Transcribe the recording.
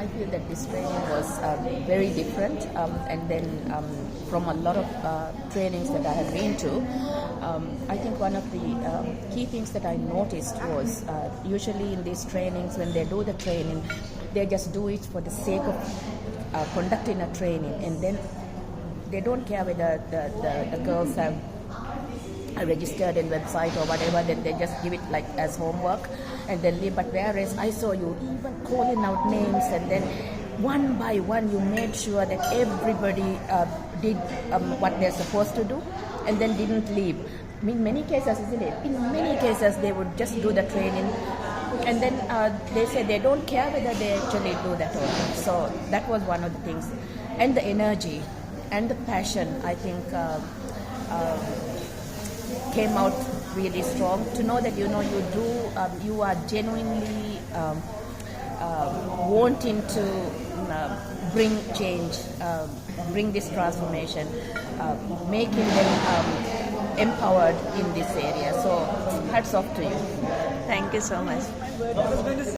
I feel that this training was very different, and then from a lot of trainings that I have been to, I think one of the key things that I noticed was usually in these trainings, when they do the training, they just do it for the sake of conducting a training, and then they don't care whether the girls have a registered in website or whatever, then they just give it like as homework and then leave. But whereas I saw you even calling out names, and then one by one you made sure that everybody did what they're supposed to do and then didn't leave. In many cases, isn't it? In many cases they would just do the training and then they say they don't care whether they actually do that or not. So that was one of the things. And the energy and the passion, I think, came out really strong. To know that you are genuinely wanting to bring change, bring this transformation, making them empowered in this area. So hats off to you. Thank you so much.